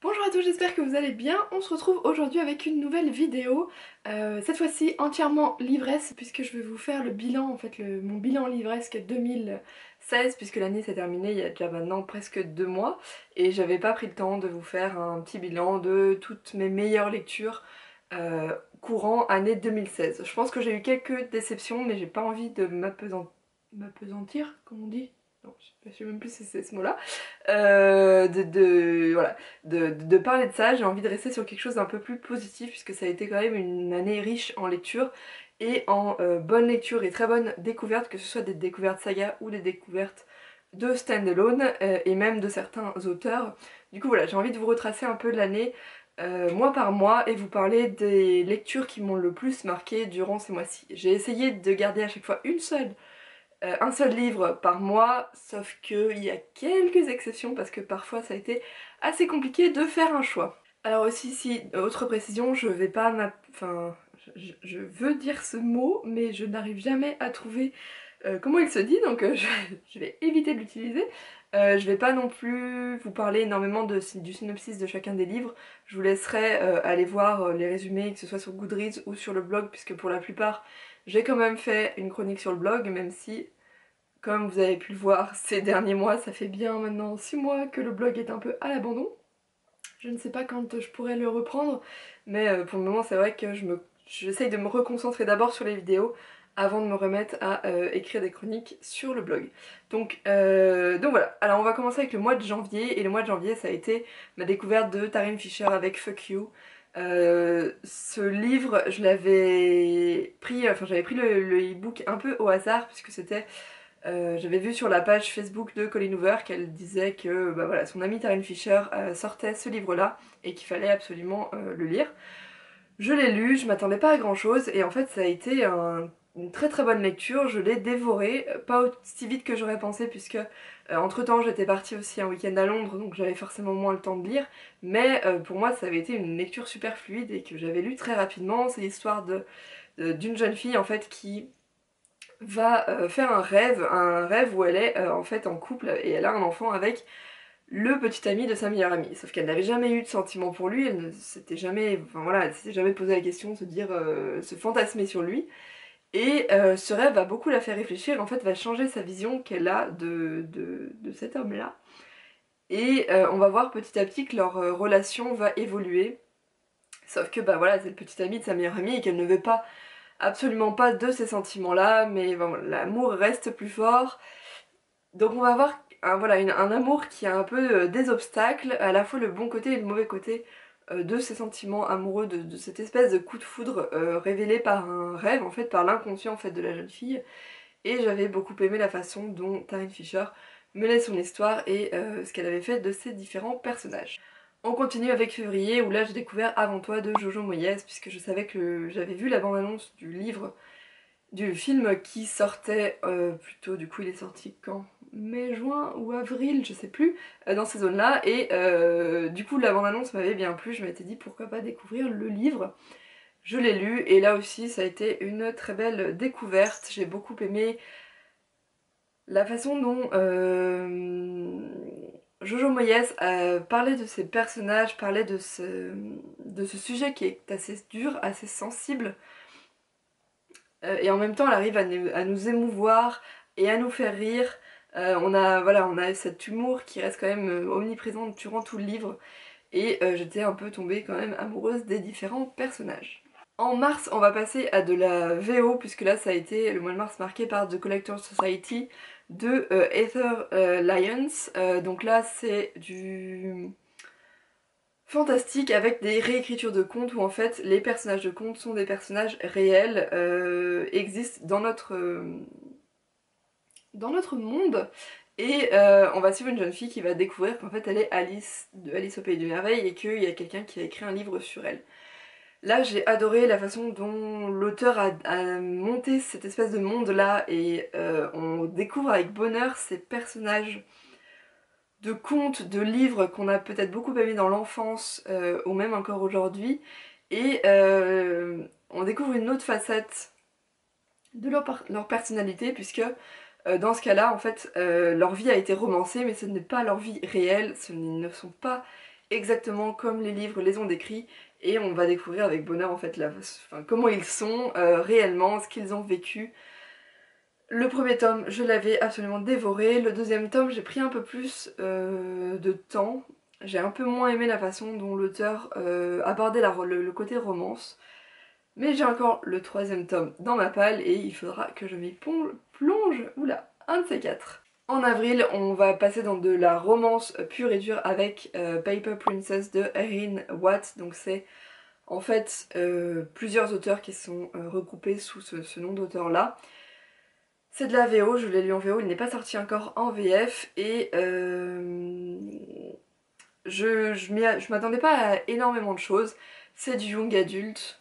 Bonjour à tous, j'espère que vous allez bien. On se retrouve aujourd'hui avec une nouvelle vidéo, cette fois-ci entièrement livresse, puisque je vais vous faire le bilan, en fait mon bilan livresque 2016, puisque l'année s'est terminée il y a déjà maintenant presque 2 mois, et j'avais pas pris le temps de vous faire un petit bilan de toutes mes meilleures lectures courant année 2016. Je pense que j'ai eu quelques déceptions, mais j'ai pas envie de m'appesantir, comme on dit. Non, je sais même plus si c'est ce mot-là. Voilà, de parler de ça, j'ai envie de rester sur quelque chose d'un peu plus positif puisque ça a été quand même une année riche en lecture et en bonne lecture et très bonne découverte, que ce soit des découvertes saga ou des découvertes de stand-alone et même de certains auteurs. Du coup voilà, j'ai envie de vous retracer un peu l'année mois par mois et vous parler des lectures qui m'ont le plus marqué durant ces mois-ci. J'ai essayé de garder à chaque fois un seul livre par mois, sauf qu'il y a quelques exceptions parce que parfois ça a été assez compliqué de faire un choix. Alors aussi, si, autre précision, je vais pas enfin, je veux dire ce mot, mais je n'arrive jamais à trouver comment il se dit, donc je vais éviter de l'utiliser. Je vais pas non plus vous parler énormément du synopsis de chacun des livres. Je vous laisserai aller voir les résumés, que ce soit sur Goodreads ou sur le blog, puisque pour la plupart, j'ai quand même fait une chronique sur le blog, même si comme vous avez pu le voir ces derniers mois, ça fait bien maintenant 6 mois que le blog est un peu à l'abandon. Je ne sais pas quand je pourrai le reprendre, mais pour le moment c'est vrai que j'essaye de me reconcentrer d'abord sur les vidéos avant de me remettre à écrire des chroniques sur le blog. Donc voilà, alors on va commencer avec le mois de janvier, et le mois de janvier ça a été ma découverte de Taryn Fisher avec Fuck You. Ce livre, j'avais pris le e-book un peu au hasard puisque c'était j'avais vu sur la page Facebook de Colleen Hoover qu'elle disait que bah voilà, son amie Taryn Fisher sortait ce livre-là et qu'il fallait absolument le lire. Je l'ai lu, je m'attendais pas à grand chose et en fait ça a été une très très bonne lecture, je l'ai dévoré, pas aussi vite que j'aurais pensé puisque entre temps j'étais partie aussi un week-end à Londres donc j'avais forcément moins le temps de lire, mais pour moi ça avait été une lecture super fluide et que j'avais lu très rapidement. C'est l'histoire d'une jeune fille en fait qui va faire un rêve où elle est en fait en couple et elle a un enfant avec le petit ami de sa meilleure amie. Sauf qu'elle n'avait jamais eu de sentiment pour lui, elle ne s'était jamais, enfin voilà, elle s'était jamais posé la question de se dire, se fantasmer sur lui. Et ce rêve va beaucoup la faire réfléchir, en fait va changer sa vision qu'elle a de cet homme-là. Et on va voir petit à petit que leur relation va évoluer. Sauf que bah voilà, c'est le petit ami de sa meilleure amie et qu'elle ne veut pas absolument pas de ces sentiments-là, mais bon, l'amour reste plus fort. Donc on va avoir un amour qui a un peu des obstacles, à la fois le bon côté et le mauvais côté de ces sentiments amoureux, de cette espèce de coup de foudre révélé par un rêve, en fait, par l'inconscient en fait de la jeune fille. Et j'avais beaucoup aimé la façon dont Taryn Fisher menait son histoire et ce qu'elle avait fait de ses différents personnages. On continue avec février où là j'ai découvert Avant toi de Jojo Moyes puisque je savais que j'avais vu la bande-annonce du film qui sortait plutôt, du coup il est sorti quand? Mai, juin ou avril, je sais plus, dans ces zones-là, et du coup la bande-annonce m'avait bien plu, je m'étais dit pourquoi pas découvrir le livre. Je l'ai lu et là aussi ça a été une très belle découverte, j'ai beaucoup aimé la façon dont Jojo Moyes parlait de ses personnages, parlait de ce sujet qui est assez dur, assez sensible, et en même temps elle arrive à nous émouvoir et à nous faire rire. On a cet humour qui reste quand même omniprésent durant tout le livre et j'étais un peu tombée quand même amoureuse des différents personnages. En mars, on va passer à de la VO puisque là ça a été le mois de mars marqué par The Collector's Society de Heather Lyons. Donc là c'est du fantastique avec des réécritures de contes où en fait les personnages de contes sont des personnages réels, existent dans notre monde. Et on va suivre une jeune fille qui va découvrir qu'en fait elle est Alice de Alice au Pays des Merveilles et qu'il y a quelqu'un qui a écrit un livre sur elle. Là j'ai adoré la façon dont l'auteur a monté cette espèce de monde là et on découvre avec bonheur ces personnages de contes, de livres qu'on a peut-être beaucoup aimé dans l'enfance ou même encore aujourd'hui et on découvre une autre facette de leur personnalité puisque dans ce cas-là en fait leur vie a été romancée mais ce n'est pas leur vie réelle, ce ne sont pas exactement comme les livres les ont décrits, et on va découvrir avec bonheur en fait comment ils sont réellement, ce qu'ils ont vécu. Le premier tome, je l'avais absolument dévoré. Le deuxième tome, j'ai pris un peu plus de temps. J'ai un peu moins aimé la façon dont l'auteur abordait le côté romance. Mais j'ai encore le troisième tome dans ma palle et il faudra que je m'y plonge. Oula, un de ces quatre. En avril, on va passer dans de la romance pure et dure avec Paper Princess de Erin Watt. Donc c'est en fait plusieurs auteurs qui sont regroupés sous ce nom d'auteur-là. C'est de la VO, je l'ai lu en VO, il n'est pas sorti encore en VF et je m'attendais pas à énormément de choses. C'est du young adulte,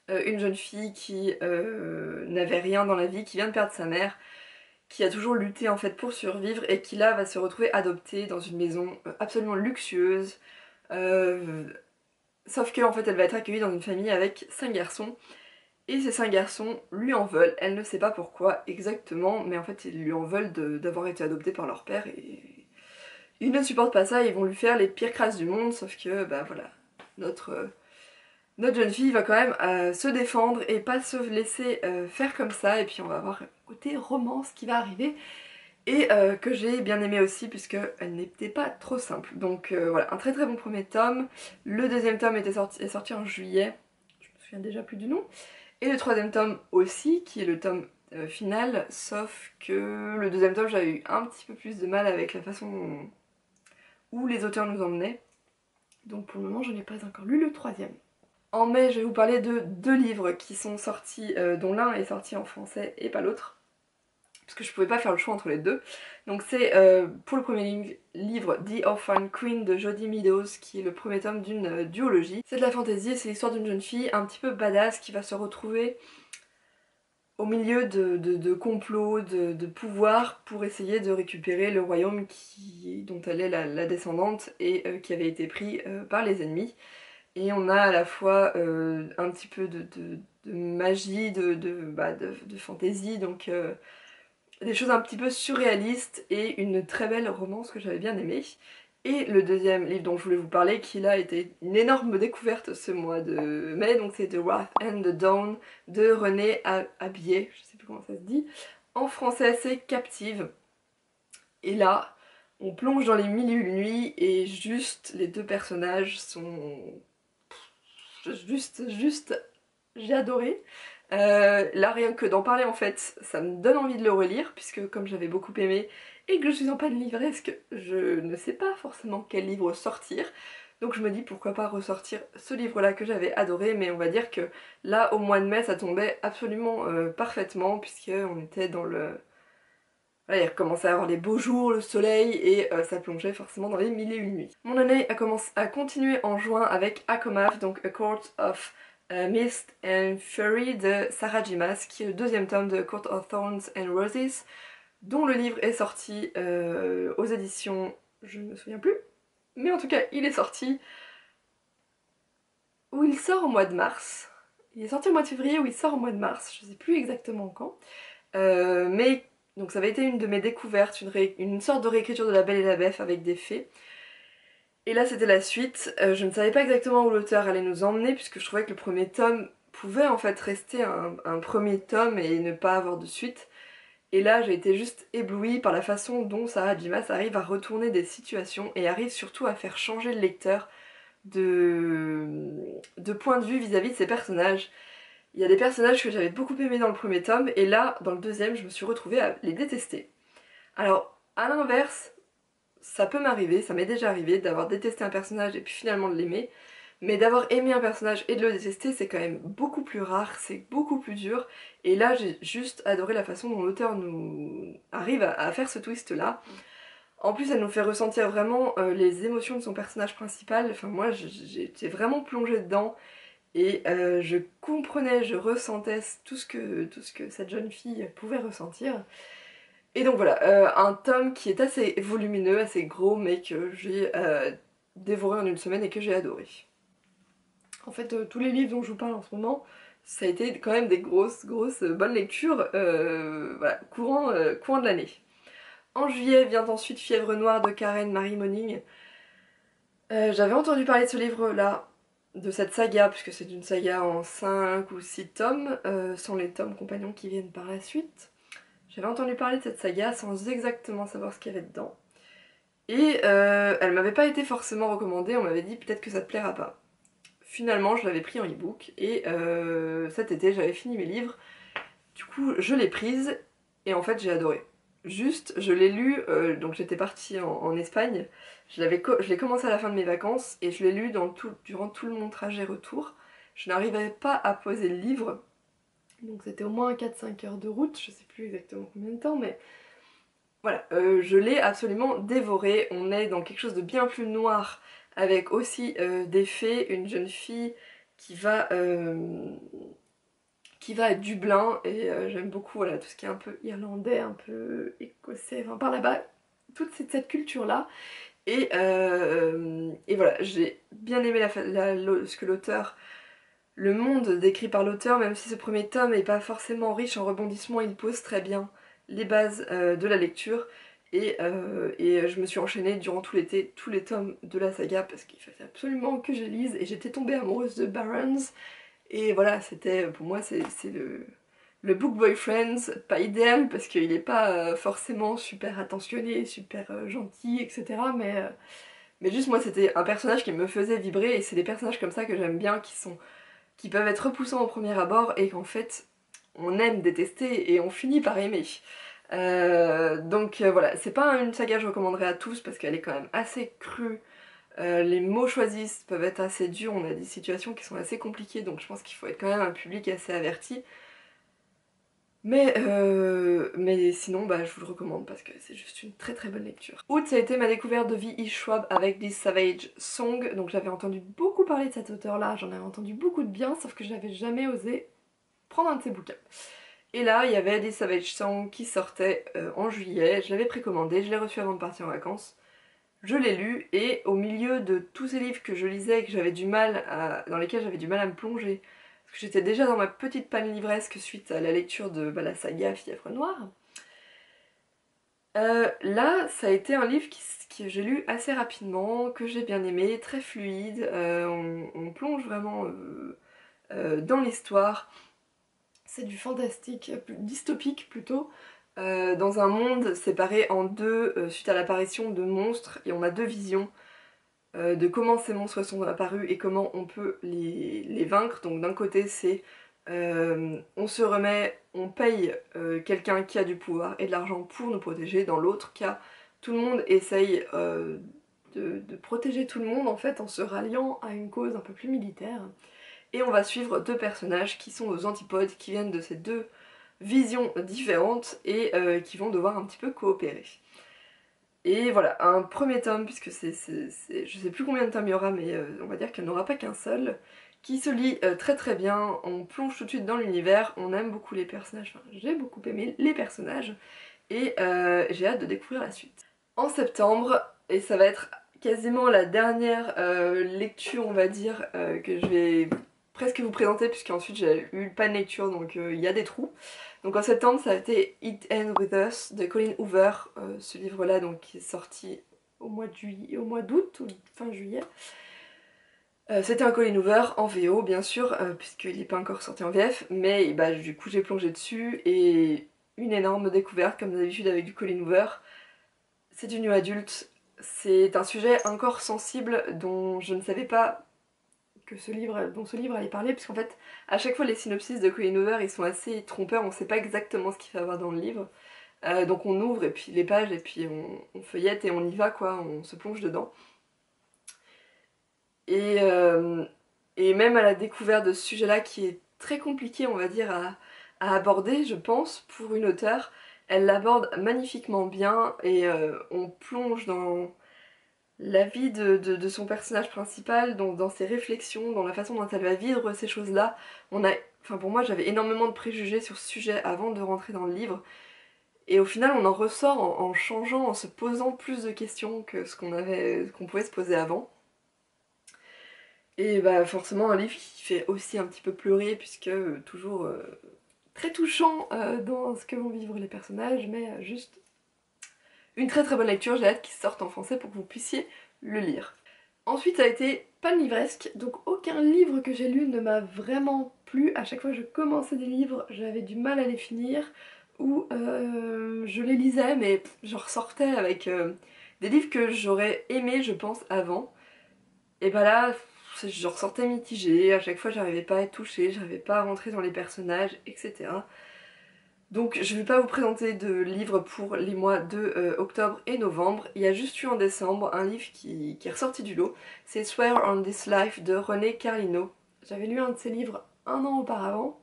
une jeune fille qui n'avait rien dans la vie, qui vient de perdre sa mère, qui a toujours lutté en fait pour survivre et qui là va se retrouver adoptée dans une maison absolument luxueuse. Euh, Sauf que en fait elle va être accueillie dans une famille avec 5 garçons. Et ces 5 garçons lui en veulent, elle ne sait pas pourquoi exactement, mais en fait ils lui en veulent d'avoir été adopté par leur père et ils ne supportent pas ça, ils vont lui faire les pires crasses du monde, sauf que bah voilà, notre jeune fille va quand même se défendre et pas se laisser faire comme ça, et puis on va avoir un côté romance qui va arriver, et que j'ai bien aimé aussi puisque elle n'était pas trop simple. Donc voilà, un très très bon premier tome. Le deuxième tome est sorti en juillet, je me souviens déjà plus du nom. Et le troisième tome aussi, qui est le tome final, sauf que le deuxième tome, j'avais eu un petit peu plus de mal avec la façon où les auteurs nous emmenaient. Donc pour le moment, je n'ai pas encore lu le troisième. En mai, je vais vous parler de 2 livres qui sont sortis, dont l'un est sorti en français et pas l'autre, parce que je pouvais pas faire le choix entre les deux. Donc c'est pour le premier livre The Orphan Queen de Jodie Meadows, qui est le premier tome d'une duologie. C'est de la fantasy et c'est l'histoire d'une jeune fille un petit peu badass qui va se retrouver au milieu de complots, de pouvoirs pour essayer de récupérer le royaume dont elle est la descendante et qui avait été pris par les ennemis. Et on a à la fois un petit peu de magie, de fantaisie, donc des choses un petit peu surréalistes et une très belle romance que j'avais bien aimée. Et le deuxième livre dont je voulais vous parler, qui là était une énorme découverte ce mois de mai, donc c'est The Wrath and the Dawn de Renée Abier, je sais plus comment ça se dit. En français c'est Captive. Et là, on plonge dans les mille et une nuits et juste les deux personnages sont juste, j'ai adoré. Là rien que d'en parler en fait, ça me donne envie de le relire puisque comme j'avais beaucoup aimé et que je suis en panne livresque, je ne sais pas forcément quel livre sortir. Donc je me dis pourquoi pas ressortir ce livre-là que j'avais adoré, mais on va dire que là au mois de mai ça tombait absolument parfaitement puisqu'on était dans le... Voilà, il recommençait à avoir les beaux jours, le soleil et ça plongeait forcément dans les mille et une nuits. Mon année a continué en juin avec Akomav, donc A Court of Mist and Fury de Sarah J. Maas, qui est le deuxième tome de Court of Thorns and Roses, dont le livre est sorti aux éditions, je ne me souviens plus, mais en tout cas il est sorti, où il sort au mois de mars. Il est sorti au mois de février ou il sort au mois de mars, je sais plus exactement quand. Mais donc ça avait été une de mes découvertes, une sorte de réécriture de La Belle et la Bête avec des fées. Et là c'était la suite, je ne savais pas exactement où l'auteur allait nous emmener puisque je trouvais que le premier tome pouvait en fait rester un premier tome et ne pas avoir de suite. Et là j'ai été juste éblouie par la façon dont Sarah J. Maas arrive à retourner des situations et arrive surtout à faire changer le lecteur de point de vue vis-à-vis de ses personnages. Il y a des personnages que j'avais beaucoup aimés dans le premier tome et là dans le deuxième je me suis retrouvée à les détester. Alors à l'inverse, ça peut m'arriver, ça m'est déjà arrivé d'avoir détesté un personnage et puis finalement de l'aimer, mais d'avoir aimé un personnage et de le détester c'est quand même beaucoup plus rare, c'est beaucoup plus dur, et là j'ai juste adoré la façon dont l'auteur nous arrive à faire ce twist là. En plus elle nous fait ressentir vraiment les émotions de son personnage principal, enfin moi j'étais vraiment plongée dedans et je comprenais, je ressentais tout ce que cette jeune fille pouvait ressentir. Et donc voilà, un tome qui est assez volumineux, assez gros, mais que j'ai dévoré en une semaine et que j'ai adoré. En fait, tous les livres dont je vous parle en ce moment, ça a été quand même des grosses bonnes lectures voilà, courant de l'année. En juillet vient ensuite Fièvre Noire de Karen Marie Moning. J'avais entendu parler de ce livre-là, de cette saga, puisque c'est une saga en 5 ou 6 tomes, sans les tomes compagnons qui viennent par la suite. J'avais entendu parler de cette saga sans exactement savoir ce qu'il y avait dedans. Et elle m'avait pas été forcément recommandée, on m'avait dit peut-être que ça te plaira pas. Finalement, je l'avais pris en e-book et cet été, j'avais fini mes livres. Du coup, je l'ai prise et en fait, j'ai adoré. Juste, je l'ai lu, donc j'étais partie en Espagne. Je l'ai commencé à la fin de mes vacances et je l'ai lu durant tout mon trajet retour. Je n'arrivais pas à poser le livre. Donc c'était au moins 4-5 heures de route, je sais plus exactement combien de temps, mais voilà, je l'ai absolument dévoré. On est dans quelque chose de bien plus noir, avec aussi des fées, une jeune fille qui va, qui va à Dublin, et j'aime beaucoup voilà, tout ce qui est un peu irlandais, un peu écossais, enfin par là-bas, toute cette culture-là. Et voilà, j'ai bien aimé ce que l'auteur, le monde décrit par l'auteur, même si ce premier tome n'est pas forcément riche en rebondissements, il pose très bien les bases de la lecture. Et je me suis enchaînée durant tout l'été tous les tomes de la saga parce qu'il fallait absolument que je lise et j'étais tombée amoureuse de Barons. Et voilà, c'était pour moi c'est le book boyfriend, pas idéal parce qu'il n'est pas forcément super attentionné, super gentil, etc. Mais juste moi c'était un personnage qui me faisait vibrer et c'est des personnages comme ça que j'aime bien qui peuvent être repoussants au premier abord et qu'en fait on aime détester et on finit par aimer. Donc voilà, c'est pas une saga que je recommanderais à tous parce qu'elle est quand même assez crue. Les mots choisis peuvent être assez durs, on a des situations qui sont assez compliquées, donc je pense qu'il faut être quand même un public assez averti. Mais sinon, bah, je vous le recommande parce que c'est juste une très très bonne lecture. Août, ça a été ma découverte de V.E. Schwab avec This Savage Song. Donc j'avais entendu beaucoup parler de cet auteur-là, j'en avais entendu beaucoup de bien, sauf que j'avais jamais osé prendre un de ses bouquins. Et là, il y avait This Savage Song qui sortait en juillet, je l'avais précommandé, je l'ai reçu avant de partir en vacances. Je l'ai lu et au milieu de tous ces livres que je lisais et que j'avais du mal dans lesquels j'avais du mal à me plonger, parce que j'étais déjà dans ma petite panne livresque suite à la lecture de la saga Fièvre Noire, là ça a été un livre que j'ai lu assez rapidement, que j'ai bien aimé, très fluide, on plonge vraiment dans l'histoire. C'est du fantastique, dystopique plutôt, dans un monde séparé en deux suite à l'apparition de monstres, et on a deux visions de comment ces monstres sont apparus et comment on peut les vaincre. Donc d'un côté c'est on se remet, on paye quelqu'un qui a du pouvoir et de l'argent pour nous protéger. Dans l'autre cas, tout le monde essaye de protéger tout le monde en fait en se ralliant à une cause un peu plus militaire. Et on va suivre deux personnages qui sont aux antipodes, qui viennent de ces deux visions différentes et qui vont devoir un petit peu coopérer. Et voilà, un premier tome, puisque je sais plus combien de tomes il y aura, mais on va dire qu'il n'y en aura pas qu'un seul, qui se lit très très bien, on plonge tout de suite dans l'univers, on aime beaucoup les personnages, enfin j'ai beaucoup aimé les personnages, et j'ai hâte de découvrir la suite. En septembre, et ça va être quasiment la dernière lecture, on va dire, que je vais presque vous présenter, puisqu'ensuite j'ai eu pas de lecture, donc il y a des trous. Donc en septembre, ça a été It Ends With Us de Colleen Hoover, ce livre-là donc qui est sorti au mois d'août ou fin juillet. C'était un Colleen Hoover en VO bien sûr, puisqu'il n'est pas encore sorti en VF, mais bah, du coup j'ai plongé dessus et une énorme découverte comme d'habitude avec du Colleen Hoover. C'est du new adulte, c'est un sujet encore sensible dont je ne savais pas dont ce livre allait parler, puisqu'en fait, à chaque fois, les synopsis de Colleen Hoover, ils sont assez trompeurs, on sait pas exactement ce qu'il faut avoir dans le livre. Donc on ouvre et puis les pages et puis on feuillette et on y va quoi, on se plonge dedans. Et, euh, et même à la découverte de ce sujet-là qui est très compliqué, on va dire, à aborder, je pense, pour une auteure, elle l'aborde magnifiquement bien et on plonge dans la vie de son personnage principal, dans ses réflexions, dans la façon dont elle va vivre ces choses-là. Enfin pour moi j'avais énormément de préjugés sur ce sujet avant de rentrer dans le livre, et au final on en ressort en changeant, en se posant plus de questions que qu'on pouvait se poser avant. Et bah forcément un livre qui fait aussi un petit peu pleurer, puisque toujours très touchant dans ce que vont vivre les personnages, mais juste une très très bonne lecture, j'ai hâte qu'il sorte en français pour que vous puissiez le lire. Ensuite ça a été pas livresque, donc aucun livre que j'ai lu ne m'a vraiment plu. À chaque fois que je commençais des livres, j'avais du mal à les finir, ou je les lisais mais je ressortais avec des livres que j'aurais aimé je pense avant. Et bah là, je ressortais mitigée, à chaque fois j'arrivais pas à être touchée, j'arrivais pas à rentrer dans les personnages, etc. Donc je vais pas vous présenter de livres pour les mois de octobre et novembre. Il y a juste eu en décembre un livre qui est ressorti du lot. C'est Swear on This Life de René Carlino. J'avais lu un de ses livres un an auparavant,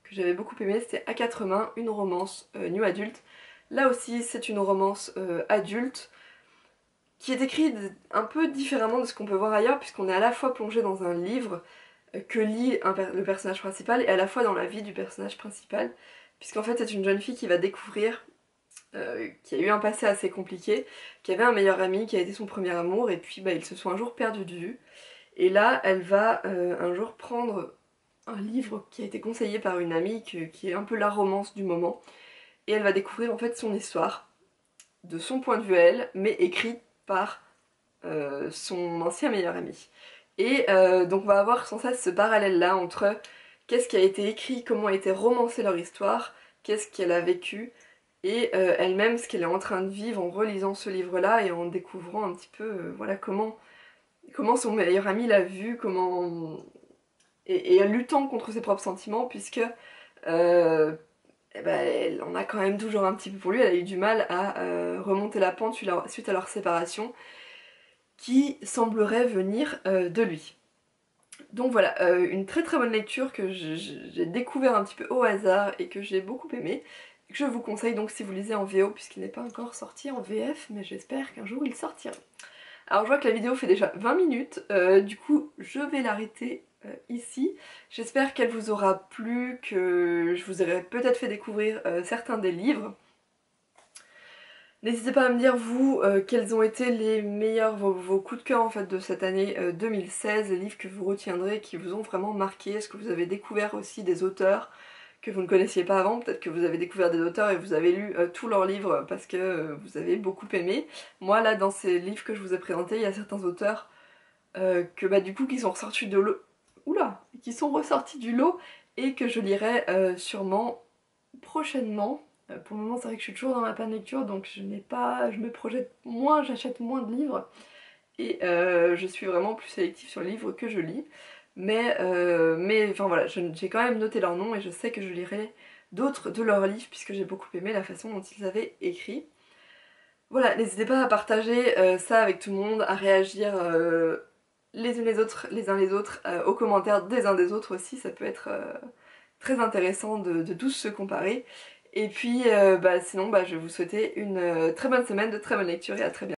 que j'avais beaucoup aimé, c'était À quatre mains, une romance new adulte. Là aussi c'est une romance adulte, qui est écrite un peu différemment de ce qu'on peut voir ailleurs, puisqu'on est à la fois plongé dans un livre que lit le personnage principal, et à la fois dans la vie du personnage principal, puisqu'en fait c'est une jeune fille qui va découvrir qui a eu un passé assez compliqué, qui avait un meilleur ami qui a été son premier amour, et puis bah, ils se sont un jour perdus de vue. Et là, elle va un jour prendre un livre qui a été conseillé par une amie, qui est un peu la romance du moment, et elle va découvrir en fait son histoire, de son point de vue à elle, mais écrite par son ancien meilleur ami. Et donc on va avoir sans cesse ce parallèle-là entre qu'est-ce qui a été écrit, comment a été romancée leur histoire, qu'est-ce qu'elle a vécu, et elle-même ce qu'elle est en train de vivre en relisant ce livre-là et en découvrant un petit peu voilà, comment son meilleur ami l'a vu, et en luttant contre ses propres sentiments, puisque eh ben, elle en a quand même toujours un petit peu pour lui, elle a eu du mal à remonter la pente suite à leur séparation, qui semblerait venir de lui. Donc voilà, une très très bonne lecture que j'ai découvert un petit peu au hasard et que j'ai beaucoup aimé. Que je vous conseille donc si vous lisez en VO, puisqu'il n'est pas encore sorti en VF, mais j'espère qu'un jour il sortira. Alors je vois que la vidéo fait déjà 20 minutes, du coup je vais l'arrêter ici. J'espère qu'elle vous aura plu, que je vous aurai peut-être fait découvrir certains des livres. N'hésitez pas à me dire vous quels ont été les meilleurs, vos coups de cœur en fait de cette année 2016, les livres que vous retiendrez, qui vous ont vraiment marqué. Est-ce que vous avez découvert aussi des auteurs que vous ne connaissiez pas avant? Peut-être que vous avez découvert des auteurs et vous avez lu tous leurs livres parce que vous avez beaucoup aimé. Moi là dans ces livres que je vous ai présentés, il y a certains auteurs que bah du coup qui sont ressortis de l'eau. Oula, qui sont ressortis du lot et que je lirai sûrement prochainement. Pour le moment c'est vrai que je suis toujours dans ma panne lecture, donc je me projette moins, j'achète moins de livres et je suis vraiment plus sélective sur les livres que je lis. Mais enfin voilà, j'ai quand même noté leurs noms et je sais que je lirai d'autres de leurs livres puisque j'ai beaucoup aimé la façon dont ils avaient écrit. Voilà, n'hésitez pas à partager ça avec tout le monde, à réagir les unes les uns les autres, aux commentaires des uns des autres aussi, ça peut être très intéressant de tous se comparer. Et puis bah, sinon bah, je vais vous souhaiter une très bonne semaine, de très bonnes lectures et à très bientôt.